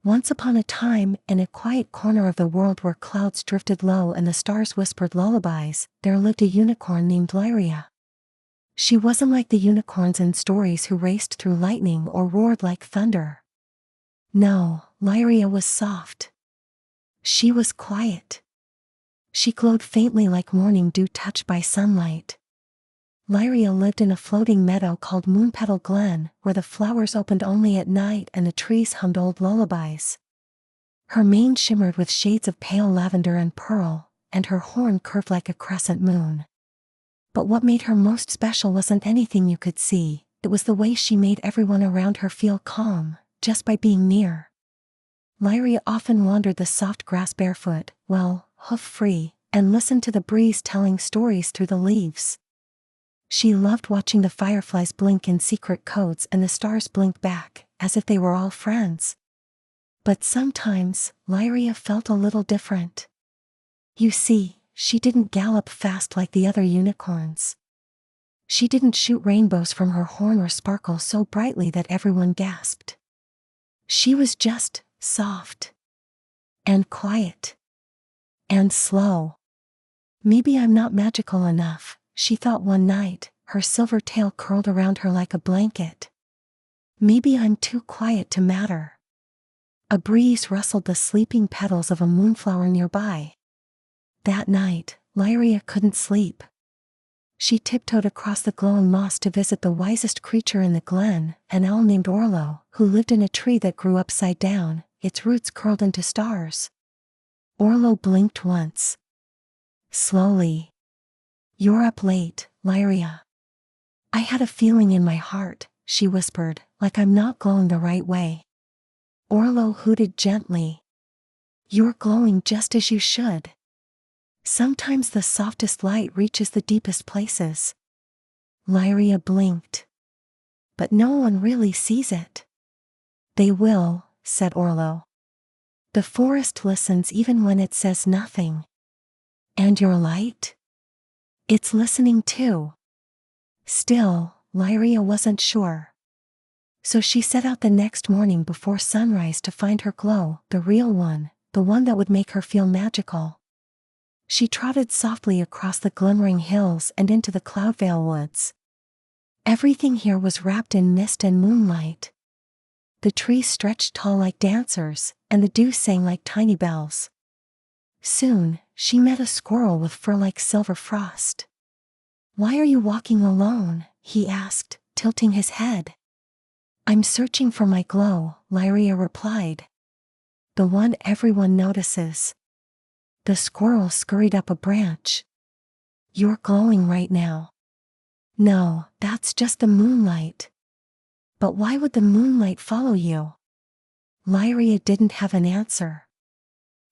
Once upon a time, in a quiet corner of the world where clouds drifted low and the stars whispered lullabies, there lived a unicorn named Lyria. She wasn't like the unicorns in stories who raced through lightning or roared like thunder. No, Lyria was soft. She was quiet. She glowed faintly like morning dew touched by sunlight. Lyria lived in a floating meadow called Moonpetal Glen, where the flowers opened only at night and the trees hummed old lullabies. Her mane shimmered with shades of pale lavender and pearl, and her horn curved like a crescent moon. But what made her most special wasn't anything you could see, it was the way she made everyone around her feel calm, just by being near. Lyria often wandered the soft grass barefoot, well, hoof-free, and listened to the breeze telling stories through the leaves. She loved watching the fireflies blink in secret codes and the stars blink back, as if they were all friends. But sometimes, Lyria felt a little different. You see, she didn't gallop fast like the other unicorns. She didn't shoot rainbows from her horn or sparkle so brightly that everyone gasped. She was just soft. And quiet. And slow. Maybe I'm not magical enough, she thought one night, her silver tail curled around her like a blanket. Maybe I'm too quiet to matter. A breeze rustled the sleeping petals of a moonflower nearby. That night, Lyria couldn't sleep. She tiptoed across the glowing moss to visit the wisest creature in the glen, an owl named Orlo, who lived in a tree that grew upside down, its roots curled into stars. Orlo blinked once. Slowly. You're up late, Lyria. I had a feeling in my heart, she whispered, like I'm not glowing the right way. Orlo hooted gently. You're glowing just as you should. Sometimes the softest light reaches the deepest places. Lyria blinked. But no one really sees it. They will, said Orlo. The forest listens even when it says nothing. And your light? It's listening too. Still, Lyria wasn't sure. So she set out the next morning before sunrise to find her glow, the real one, the one that would make her feel magical. She trotted softly across the glimmering hills and into the Cloudvale woods. Everything here was wrapped in mist and moonlight. The trees stretched tall like dancers, and the dew sang like tiny bells. Soon, she met a squirrel with fur like silver frost. Why are you walking alone? He asked, tilting his head. I'm searching for my glow, Lyria replied. The one everyone notices. The squirrel scurried up a branch. You're glowing right now. No, that's just the moonlight. But why would the moonlight follow you? Lyria didn't have an answer.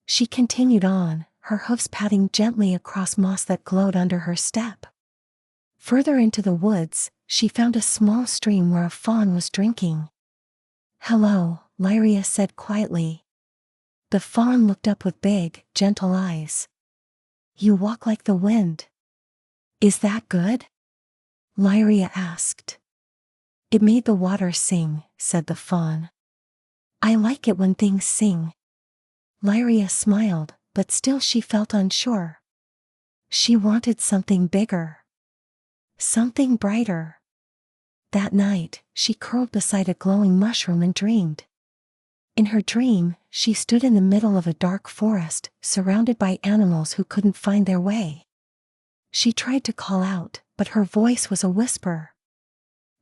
She continued on, her hoofs padding gently across moss that glowed under her step. Further into the woods, she found a small stream where a fawn was drinking. Hello, Lyria said quietly. The fawn looked up with big, gentle eyes. You walk like the wind. Is that good? Lyria asked. It made the water sing, said the fawn. I like it when things sing. Lyria smiled, but still she felt unsure. She wanted something bigger. Something brighter. That night, she curled beside a glowing mushroom and dreamed. In her dream, she stood in the middle of a dark forest, surrounded by animals who couldn't find their way. She tried to call out, but her voice was a whisper.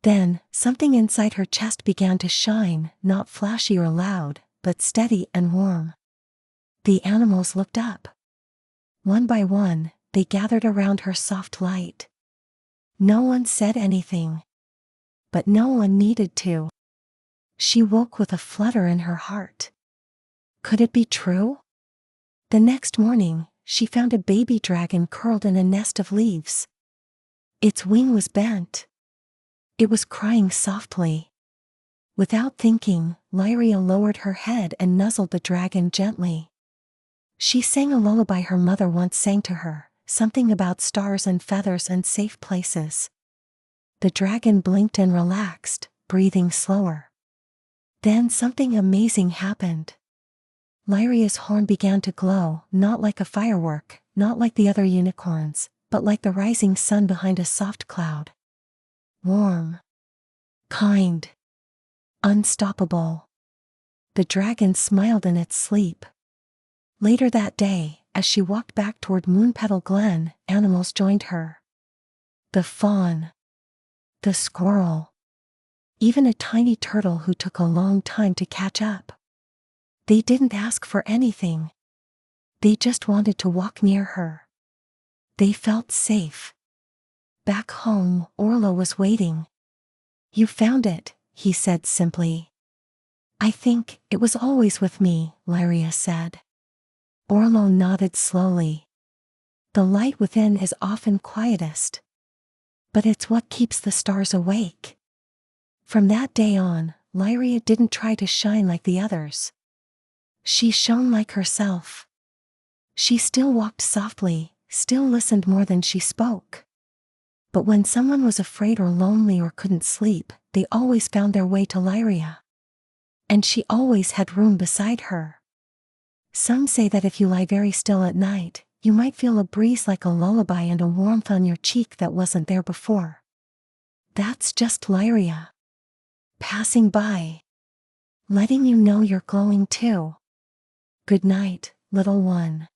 Then, something inside her chest began to shine, not flashy or loud, but steady and warm. The animals looked up. One by one, they gathered around her soft light. No one said anything. But no one needed to. She woke with a flutter in her heart. Could it be true? The next morning, she found a baby dragon curled in a nest of leaves. Its wing was bent. It was crying softly. Without thinking, Lyria lowered her head and nuzzled the dragon gently. She sang a lullaby her mother once sang to her, something about stars and feathers and safe places. The dragon blinked and relaxed, breathing slower. Then something amazing happened. Lyria's horn began to glow, not like a firework, not like the other unicorns, but like the rising sun behind a soft cloud. Warm. Kind. Unstoppable. The dragon smiled in its sleep. Later that day, as she walked back toward Moonpetal Glen, animals joined her. The fawn. The squirrel. Even a tiny turtle who took a long time to catch up. They didn't ask for anything. They just wanted to walk near her. They felt safe. Back home, Orlo was waiting. "You found it," he said simply. "I think it was always with me," Lyria said. Orlo nodded slowly. The light within is often quietest. But it's what keeps the stars awake. From that day on, Lyria didn't try to shine like the others. She shone like herself. She still walked softly, still listened more than she spoke. But when someone was afraid or lonely or couldn't sleep, they always found their way to Lyria. And she always had room beside her. Some say that if you lie very still at night, you might feel a breeze like a lullaby and a warmth on your cheek that wasn't there before. That's just Lyria. Passing by. Letting you know you're glowing too. Good night, little one.